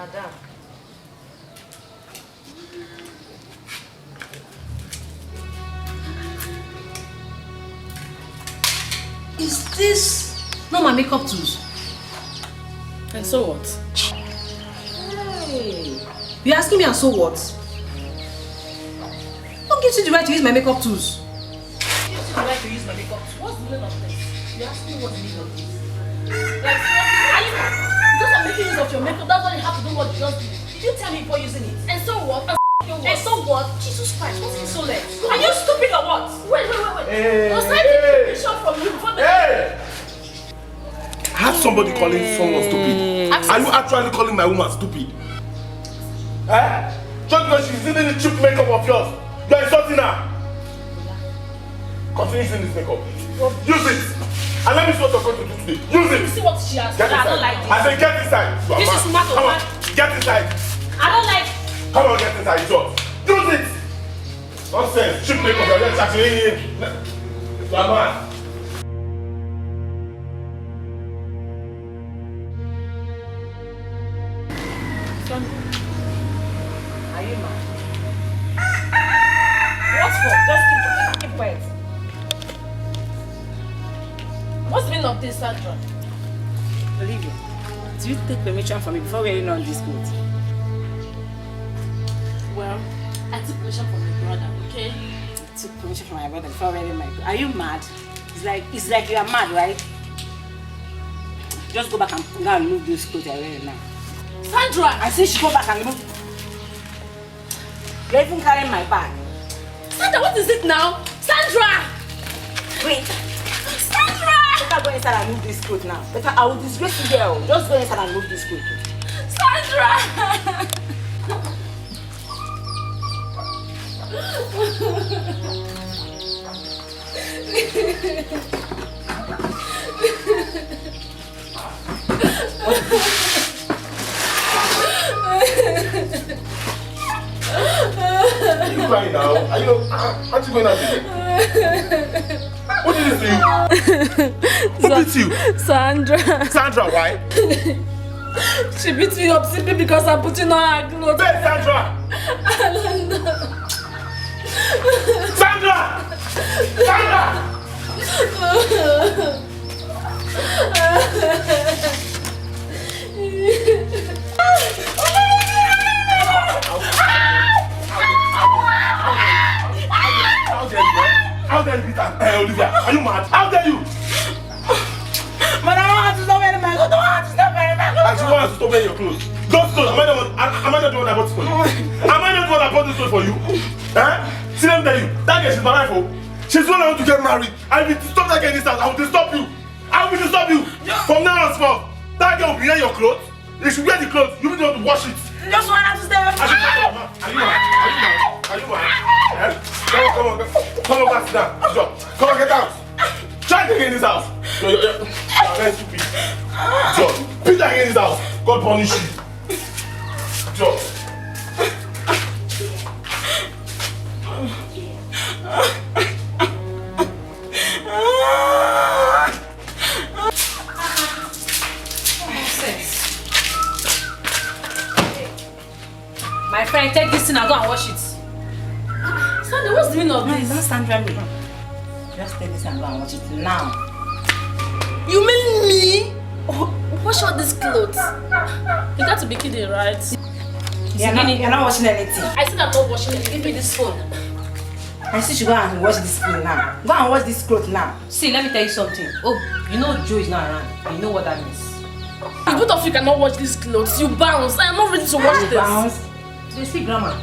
Madam. Is this not my makeup tools? And so what? Hey, you're asking me and so what? Who gives you the right to use my makeup tools? Who gives you the right to use my makeup tools? What's the meaning of this? You're asking me what's the meaning of this? Like, because I'm making use of your makeup, that's why you have to do what you just did. Did you tell me before using it? And so what? And so what? Jesus Christ, what's in so late? Are you stupid or what? Wait. Hey, I was trying to take a picture from you before the... Hey! Have somebody calling someone stupid. Are you actually calling my woman stupid? Eh? Just because she's using the cheap makeup of yours, you're insulting her. Continue using this makeup. Use it. And let me see what you're going to do today. Use it. You see what she has done? I don't like this. I said get inside. This is smart. Come on, get inside. I don't like... Come on, get inside. Use it. Nonsense. Cheap makeup. You're just actually... You're mad. Are you mad? What for? Just keep quiet. What's the meaning of this, Sandra? Olivia, do you take permission from me before wearing on this coat? Well, I took permission from my brother, okay? I took permission from my brother before wearing my coat. Are you mad? It's like you are mad, right? Just go back and go and remove those clothes you're wearing now. Sandra! I say she go back and remove. You're even carrying my bag. Sandra, what is it now? Sandra! Wait. Sandra! Better go inside and remove this coat now. Better, I will disgrace you there. Just go inside and remove this coat. Sandra! Are you crying now? Aren't you going out again? What did this to you? Who beat you? Sandra! Sandra, why? She beat me up simply because I'm putting on her clothes. Hey, Sandra! I don't know. Sandra! Sandra! How dare you beat her? Hey, Olivia, are you mad? How dare you? But I don't want to stop wearing my clothes. I don't want to stop wearing my clothes. And she wants to stop wearing your clothes. Those clothes, am I not the one that bought this for you? Am I not the one that bought this clothes for you? Eh? See, let me tell you, that girl, she's my wife, oh. She's the one I want to get married. I will stop that girl in this house. I will stop you. I will stop you. From now on, small. That girl will wear your clothes. You should wear the clothes. You need to wash it. Just want her to stay with me. Are you mad? Eh? Come on, back, sit down. Come on, get out. Try to get in this house. You're very stupid. John, beat that in this house. God punish you. John. My friend, take this thing and go and wash it. Sandra, what's the meaning of this? Don't Sandra me. Just take this and go and watch it now. You mean me? Oh, wash all these clothes. You got to be kidding, right? You're not watching anything. I said I'm not washing it. Give me this phone. I see you should go and wash this clothes now. Go and wash this clothes now. See, let me tell you something. Oh, you know Joe is not around. And you know what that means. You both of you cannot wash these clothes. You bounce. I am not ready to wash this. Bounce. They speak grammar.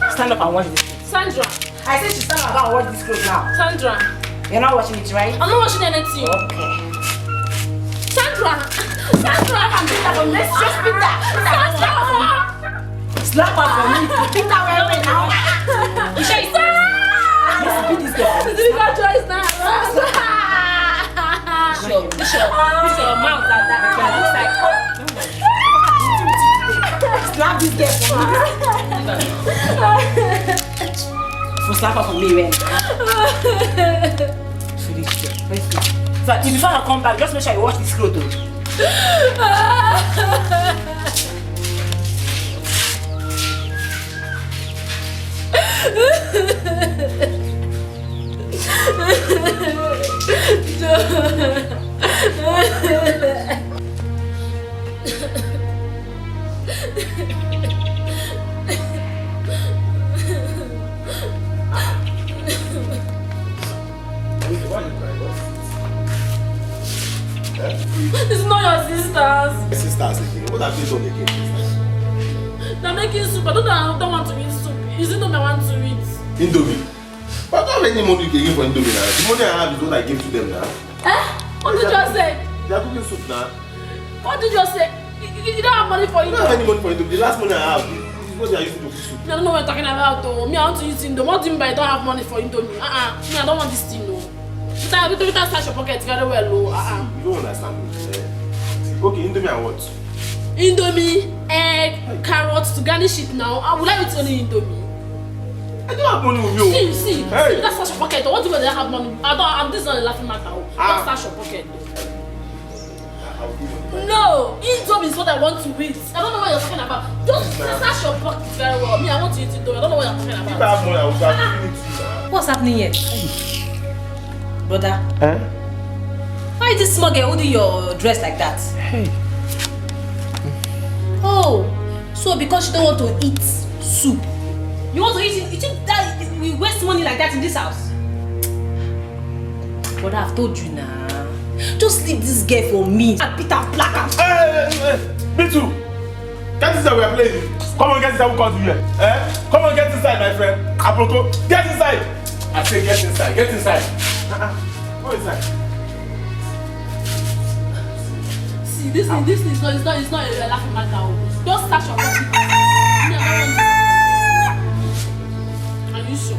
Stand up and wash this. Sandra! I said you stand up and wash this clothes now. Sandra! You're not washing it, right? I'm not washing anything. Okay. Sandra! Sandra! Let's just beat that. Sandra! Slap her for me. Beat that way now. You sure it's Let's beat this girl. the bigger choice now. This your mouth like that. Slap this girl for me. Slap her for me, man. Foolish girl. Let's go. So before I come back, just make sure you wash this clothes. It's not your sisters. My sisters again. What have you done again? They're making soup. I don't want to eat soup. Is it not I want to eat? Indomie. But I don't have any money you can give for Indomie now. The money I have is what I give to them now. What did you just say? They are cooking soup now. What did you just say? You don't have money for I it. don't have any money for Indomie. The last money I have is what they are using to cook soup. I don't know what you're talking about though. Me, I want to eat Indomie. What do you mean by I don't have money for Indomie? Me, I don't want this thing though. You can't search your pocket very well though. You don't understand me. Okay, Indomie and what? Indomie, egg, carrots to garnish it now. I would like it only Indomie. I don't have money with you. See, Hey. you can't search your pocket. What do you mean they have money? This is not a laughing matter. Don't search your pocket though. No, Indomie is what I want to eat. I don't know what you're talking about. Just search your pocket very well. Me, I want to eat Indomie. I don't know what you're talking If I about. have money, I will start giving it to you. What's happening here? Brother, Eh? why is this small girl holding your dress like that? Hey. Oh, so because you don't want to eat soup, you want to eat it? You think that we waste money like that in this house? Brother, I've told you now. Just leave this girl for me. And Peter Black and Hey, me too. Get inside, we are playing. Come on, get inside, we'll come to here. Come on, get inside, my friend. Aproko, get inside. I say get inside, get inside. Go inside. See, this thing is not a laughing matter. Just search your pocket. Me, I don't want this. Are you sure?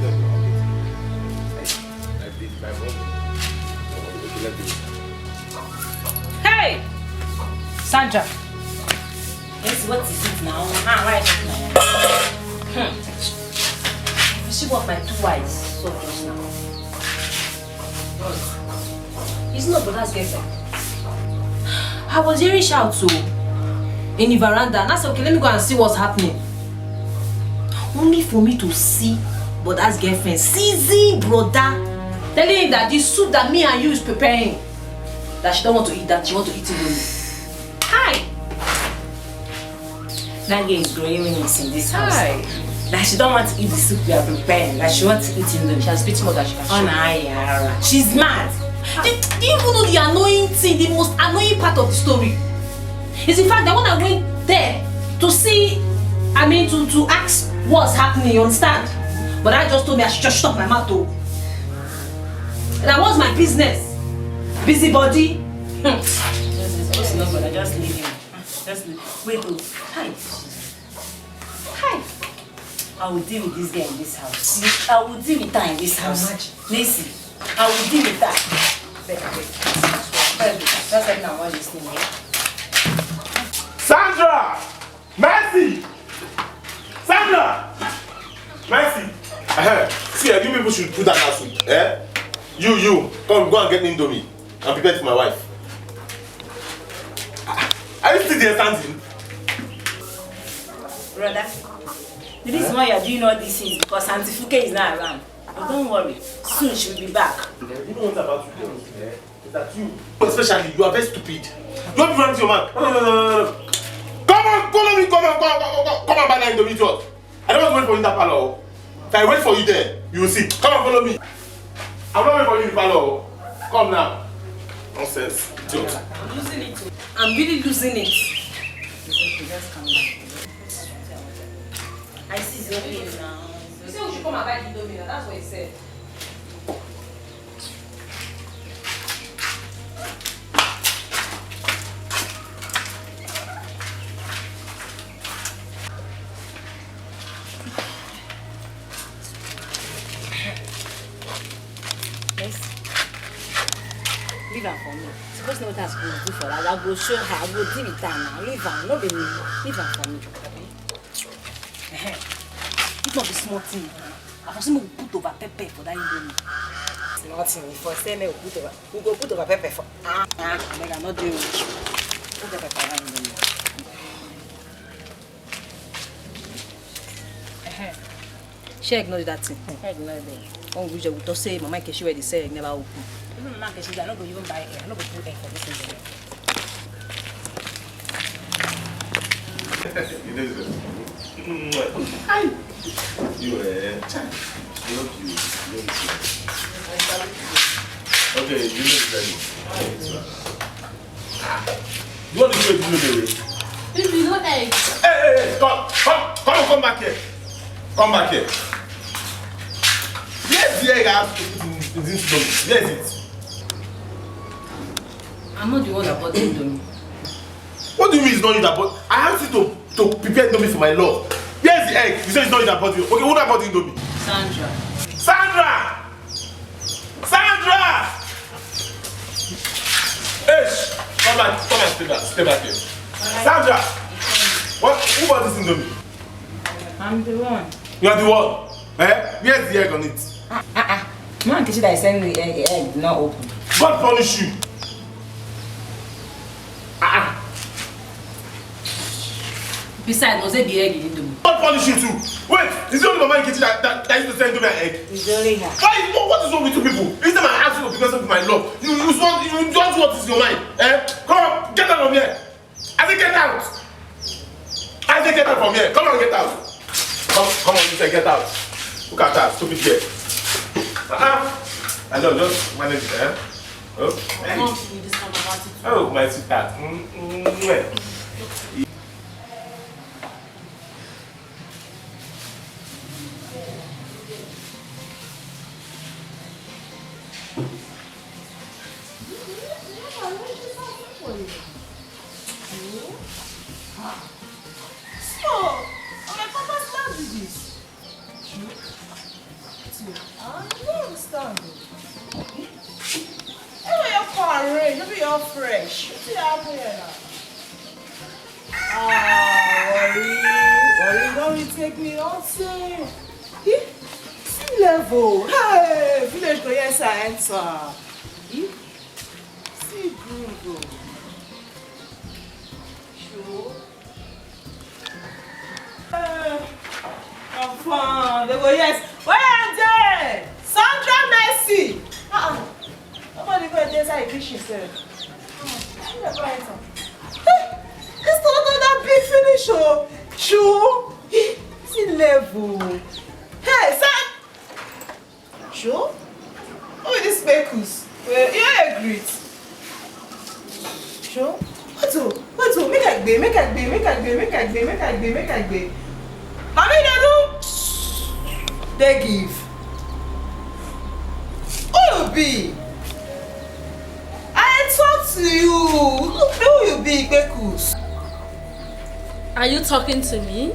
I did my money. Okay, let me. hey, Sandra. Yes, what is it now? Why is it now? You see what my two wives saw just now? It's not brother's girlfriend. I was hearing shouts in the veranda, and I said, okay, let me go and see what's happening. Only for me to see brother's girlfriend, seizing brother, telling him that the soup that me and you is preparing, that she don't want to eat that, she want to eat it with me. Hi! That girl is growing wings in this house. Hi. That she don't want to eat the soup we are preparing, that she wants to eat in them. She has bit more than she can. Oh, nah, she's mad. Do you even know the annoying thing, the most annoying part of the story? Is in fact that when I went there to see, to ask what's happening, you understand? But I just told me I should just stop my mouth though. That was my business. Busybody. Just leave him. Just leave. Wait, hi. Hi. I will deal with this girl in this house. I will deal with her in this house. Listen, I will deal with her. That's right now, what is this thing? Sandra! Mercy! Sandra! Mercy! See, you people should put that out soup. You, come go and get Indomie and prepare it for my wife. Are you still there standing? Brother, the reason why you are doing all these things because Auntie Fuke is not around. But don't worry, soon she will be back. You know what about you girls? Is that you? Especially, you are very stupid. You want to run to your man. No. Come on, follow me, come and buy that Indomie to us. I don't want to wait for you in that parlor. If I wait for you there, you will see. Come and follow me. I'm not waiting for you in the parlor. Come now. Nonsense. Idiot. I'm losing it. I'm really losing it. Just come back. I see it's okay now. You said we should come and buy the Indomie now. That's what he said. Leave her for me. Suppose know what I'm supposed to do for her. I will show her. I will deal with her now. Leave her. No be me. Leave her for me. It not be small thing. I was going to put over pepper for that Indomie. nothing. For say me we go put over pepper for. Make I not do it. Put the pepper in there. She ignore that thing. I ignore them. When we just say, Mama Keshi where they say egg never open. Even Mama Keshi, I no go even buy egg. I no go put egg for this thing. You know this. Hi. You you love you. Okay, you know this. You want to do it, Baby, no egg. Hey, come back here. Come back here. Where's the egg I have to put in this stomach? Where is it? I'm not the one that bought the Indomie. What do you mean it's not you that bought? I asked you to prepare Indomie for my love. Where's the egg? You said it's not you that bought it. Okay, who that bought the Indomie? Sandra. Sandra! Sandra! Hey, come and stay back here. Sandra! What? Who bought this Indomie? I'm the one. You are the one. Eh? Where's the egg on it? Mama Keshi that I send the egg not open. God punish you. Besides, was it the egg in Indomie? God punish you too. Wait, is it only Mama in the kitchen that used to send me an egg? It's only her. What is wrong with you people? Instead of asking you to prepare something for my love, you don't what is your mind. Eh? Come on, get out from here. I say get out. I say get out from here. Come on, get out. Come on, you say get out. Look at that, stupid girl. I know, just manage it, eh? Oh, hey. Oh, my sweetheart. Take me on, say. See level. Hey, village go yes, I enter. See groove. Sure. Come on, they go yes. Where are they? Sandra Messi. Nobody go there inside the kitchen, sir. It's not that big finish, oh. Sure. See level. Hey, son! Sure? Who is this KPEKUS? You're a great. Sure? What? Make a gbe. Mommy, they give. Who you be? I talk to you. Look who you be, KPEKUS. Are you talking to me?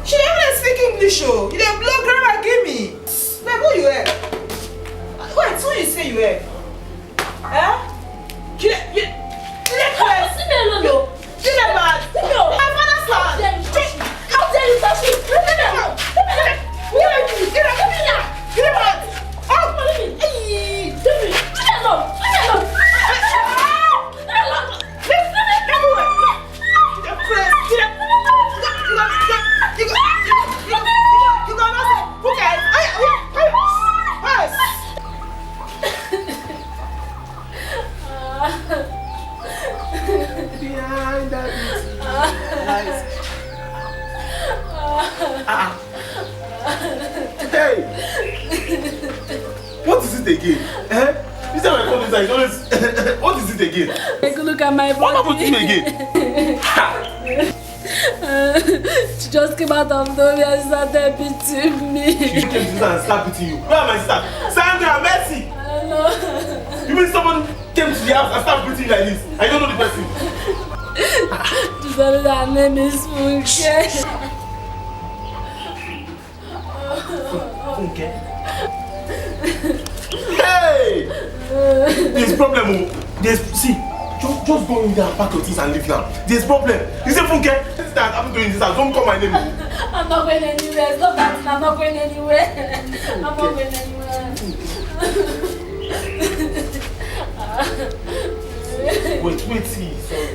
She even speak English, oh. You dey blow grammar, give me. Like, who you are? Wait, who you say you are? Eh? You press. Leave me alone, no. You dey mad. My father's land. How dare you touch me? Leave me alone. Get mad. Oh, Leave me. Leave me alone. Behind that Hey! What is it again? Eh? You said my phone is always. What is it again? Take a look at my body. What happened to me again? She just came out of nowhere and started beating me. You came to this and start beating you. Where am I sister? Sandra, Mercy! Hello. You mean someone came to the house and started beating you like this? I don't know the person. She said her name is Funke. Funke? Hey! There's problem. See, just go in there and pack your things and leave now. There's problem. You say Funke? This that happened to you in this house. Don't call my name. I'm not going anywhere. Stop that. I'm not going anywhere. I'm not going anywhere. Wait, see. Sorry.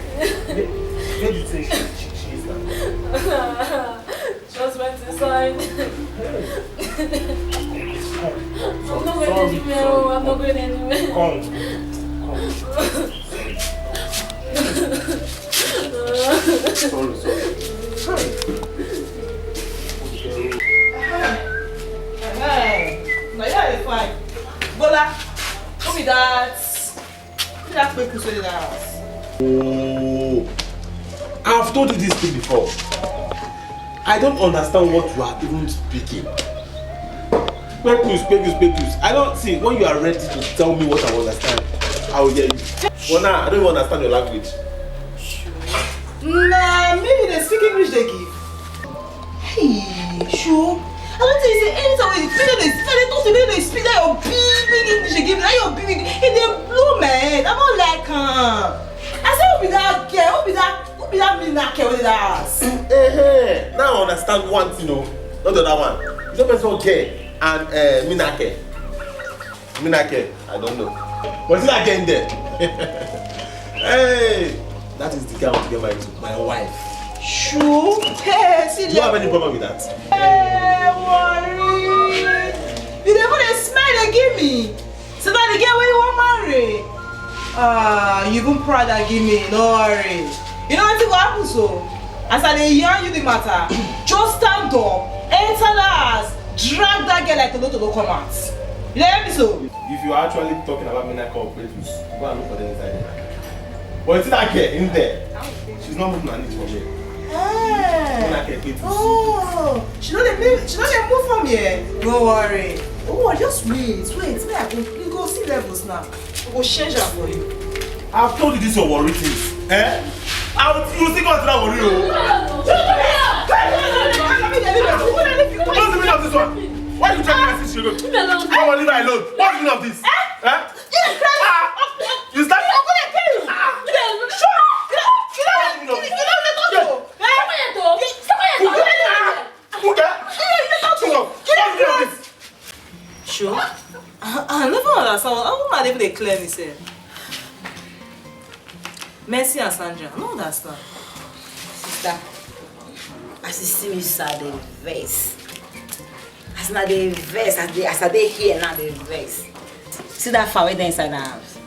Where did you say she is now? Just went inside. I'm not going anywhere. I'm not going anywhere. Come. Sorry. Hey. Now you're fine. Bola, who be that? Who be that KPEKUS in the house? Oh, I've told you this thing before. I don't understand what you are even speaking. KPEKUS. I don't see when you are ready to tell me what I understand. I will hear you. But now I don't even understand your language. Nah, maybe they speak English they give. Hey, sure. I don't think you say anytime when they talk to me, they speak that your big English they give. That your big, and they blow my head. I'm not like I said, who be that girl? Who be that minake with that ass? Now I understand one thing, not the other one. You don't mention gay and minake. Minake, I don't know. But it's not getting there. Hey, that is the guy I want to get married to, my wife. Sure. Hey, see. Do you have any problem with that? Hey, worry. You never they smile they give me. So that the girl when you want marry. You even proud that give me, no worry. You know what happens so? As I yarn you the matter, just stand up, enter the house, drag that girl like the Lotto come out. You know what I mean so? If you are actually talking about Minaka or KPEKUS, go and look for them inside there. But it's that girl in there. She's not moving her knees from here. Minaka KPEKUS. Oh, she know they move from here. Don't worry. Oh, just wait. You go see levels now. We go change that for you. I've told you this your worry things. You think what's that worry? What's the meaning of this one? Why are you trying to message you? Come on, leave her alone. What's the meaning of this? You start. Sure. I never understand. I don't even declare myself. Mercy and Sandra, I don't understand. Sister, as you see me, sir, the verse. As now the verse, as I dey here now the verse. See that far away there inside the house.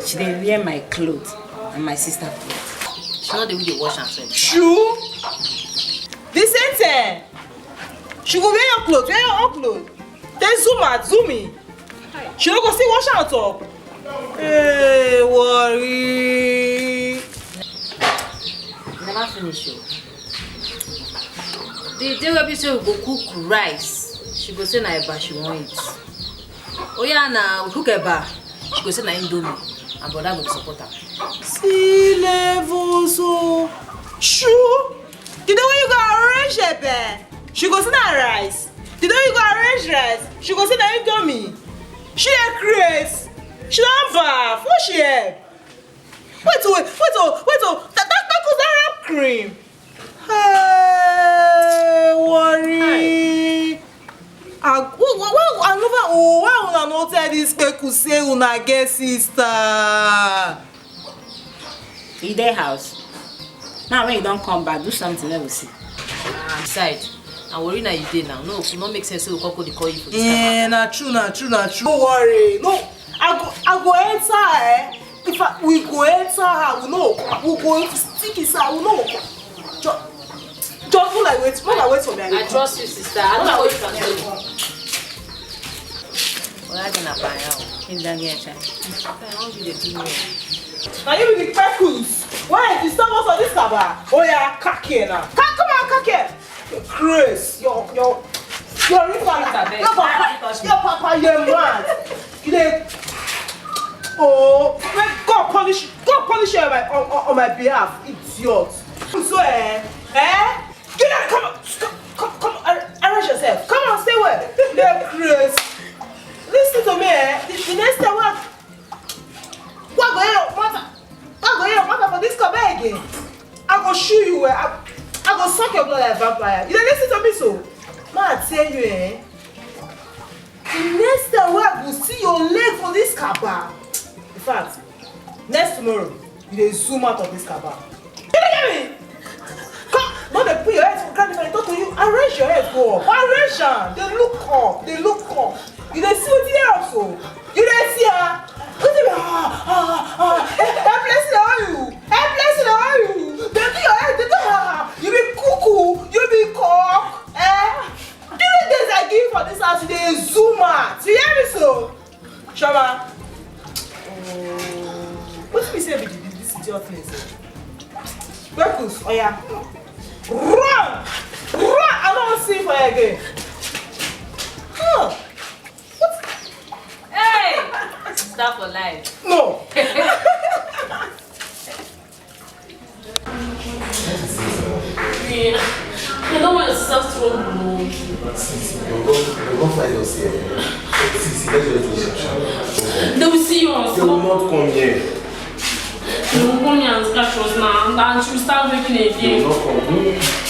She dey wear my clothes and my sister's clothes. She know the way they wash herself. True. The same thing. She go wear your clothes, wear your own clothes. Then zoom in. She don't go see wash her on top. Hey, worry. Never finish you. The day we say we go cook rice, she go say na eba she want it. Oh yeah, na we cook eba, she go say na indomie, and brother go support her. See level so. Sure. The day when you go arrange eba, she go say na rice. The day you go arrange rice, she go say na indomie. She a craze. She don't bath. What she have? Wait, that was that cream. Hey, worry. Why would I not tell this KPEKUS say una get sister? In their house. Now when you don't come back, do something, let me see. Besides, I'm worried that you did now. No, it not make sense to call you for this. Yeah, not true. Don't worry. No. I go enter her. If we go enter her, we go stick inside, we know. Just feel like wait for me. I trust you, sister. I don't know what you can do. Well, I don't buy out. In the game, now you be the KPEKUS. Why? You stop us on this cover. Oh yeah, kake now. Come on, kake. Grace, your papa, you're mad. You dey. Oh, God punish you on my behalf, idiot. So get out, come, arrange yourself. Come on, stay where? Yeah, Grace. Listen to me, the next time what go here matter for this cover again? I go shoot you I go suck your blood like a vampire. You don't listen to me so? Man, I tell you The next time I will see your leg for this kaba. In fact, next tomorrow, you will zoom out of this kaba. You get me? Come, not they put your head for granted when I talk to you. Arrange your head, go up. Arrange them. They look up. They look up. You dey see what they also. You dey see her. What they blessing on you. Blessing on you. They do your head. They do you be cuckoo. You be cock. Do the days I give for this house, they zoom out. You hear me so? Shama. What do we say with this idiot place? KPEKUS, oh yeah. Run! Run! I don't want to see you for you again. Huh? What? Hey! Stop for life. No. Yeah. I don't want to start trouble. You're going to find us here. They will see you on They will not come here. They will come here and catch us now, and she will start working again. They will not come.